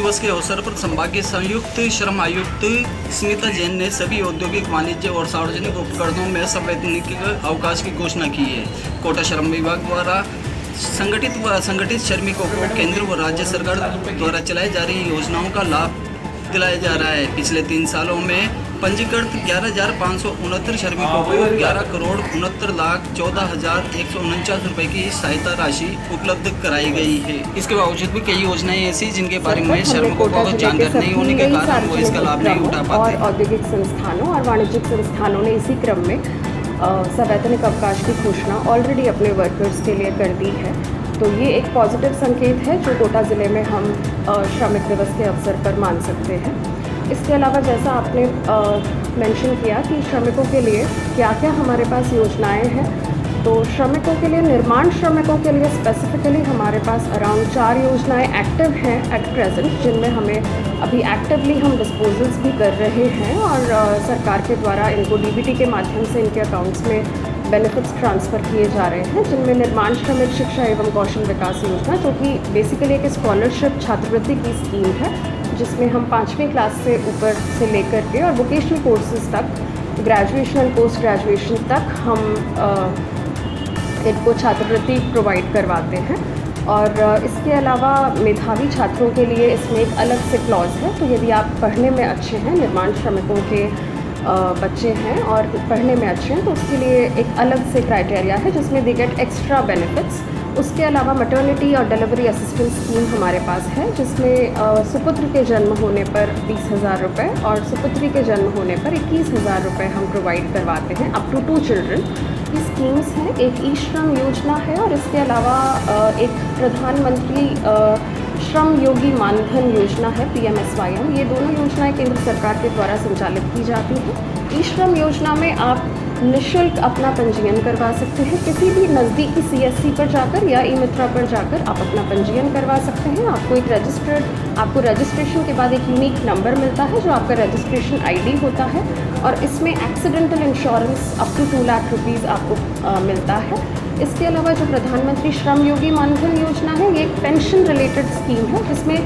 दिवस के अवसर पर संभागीय संयुक्त श्रम आयुक्त स्मिता जैन ने सभी औद्योगिक, वाणिज्य और सार्वजनिक उपकरणों में संवैधानिक अवकाश की घोषणा की है। कोटा श्रम विभाग द्वारा संगठित व असंगठित श्रमिकों को केंद्र व राज्य सरकार द्वारा चलाई जा रही योजनाओं का लाभ दिलाया जा रहा है। पिछले 3 सालों में पंजीकृत 11,569 श्रमिकों को 11,69,14,149 रुपये की सहायता राशि उपलब्ध कराई गई है। इसके बावजूद भी कई योजनाएं ऐसी जिनके बारे में श्रमिकों को जानकारी नहीं होने के कारण वो इसका लाभ नहीं उठा पाते। और औद्योगिक संस्थानों और वाणिज्यिक संस्थानों ने इसी क्रम में संवैधानिक अवकाश की घोषणा ऑलरेडी अपने वर्कर्स के लिए कर दी है। तो ये एक पॉजिटिव संकेत है जो कोटा ज़िले में हम श्रमिक दिवस के अवसर पर मान सकते हैं। इसके अलावा जैसा आपने मेंशन किया कि श्रमिकों के लिए क्या क्या हमारे पास योजनाएं हैं, तो श्रमिकों के लिए, निर्माण श्रमिकों के लिए स्पेसिफिकली हमारे पास अराउंड 4 योजनाएं एक्टिव हैं एट प्रेजेंट, जिनमें हमें अभी एक्टिवली हम डिस्पोजल्स भी कर रहे हैं और सरकार के द्वारा इनको डीबीटी के माध्यम से इनके अकाउंट्स में बेनिफिट्स ट्रांसफ़र किए जा रहे हैं, जिनमें निर्माण श्रमिक शिक्षा एवं कौशल विकास योजना, जो कि बेसिकली एक स्कॉलरशिप छात्रवृत्ति की स्कीम है, जिसमें हम 5वीं क्लास से ऊपर से लेकर के और वोकेशनल कोर्सेज तक, ग्रेजुएशन और पोस्ट ग्रेजुएशन तक हम इनको छात्रवृत्ति प्रोवाइड करवाते हैं। और इसके अलावा मेधावी छात्रों के लिए इसमें एक अलग से क्लॉज है। तो यदि आप पढ़ने में अच्छे हैं, निर्माण श्रमिकों के बच्चे हैं और पढ़ने में अच्छे हैं, तो उसके लिए एक अलग से क्राइटेरिया है जिसमें दे गेट एक्स्ट्रा बेनिफिट्स। उसके अलावा मैटरनिटी और डिलीवरी असिस्टेंस स्कीम हमारे पास है, जिसमें सुपुत्र के जन्म होने पर 20,000 रुपये और सुपुत्री के जन्म होने पर 21,000 रुपये हम प्रोवाइड करवाते हैं अप टू 2 चिल्ड्रन। ये स्कीम्स हैं। एक ई श्रम योजना है और इसके अलावा एक प्रधानमंत्री श्रम योगी मानधन योजना है, PMSYM। ये दोनों योजनाएं केंद्र सरकार के द्वारा संचालित की जाती हैं। ई श्रम योजना में आप निःशुल्क अपना पंजीयन करवा सकते हैं। किसी भी नज़दीकी CSC पर जाकर या ई-मित्रा पर जाकर आप अपना पंजीयन करवा सकते हैं। आपको रजिस्ट्रेशन के बाद एक यूनिक नंबर मिलता है जो आपका रजिस्ट्रेशन ID होता है और इसमें accidental insurance up to 2 lakh rupees आपको मिलता है। इसके अलावा जो प्रधानमंत्री श्रम योगी मानधन योजना है, ये एक पेंशन रिलेटेड स्कीम है, जिसमें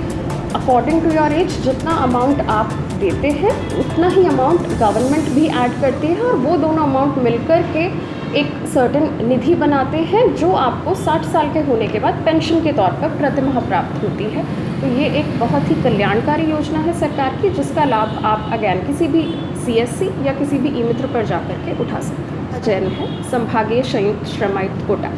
अकॉर्डिंग टू योर एज जितना अमाउंट आप देते हैं उतना ही अमाउंट गवर्नमेंट भी ऐड करती है और वो दोनों अमाउंट मिलकर के एक सर्टेन निधि बनाते हैं जो आपको 60 साल के होने के बाद पेंशन के तौर पर प्रतिमाह प्राप्त होती है। तो ये एक बहुत ही कल्याणकारी योजना है सरकार की, जिसका लाभ आप अगेन किसी भी CSC या किसी भी ई-मित्र पर जाकर के उठा सकते हैं। जैन है, संभागीय संयुक्त श्रम आयुक्त कोटा।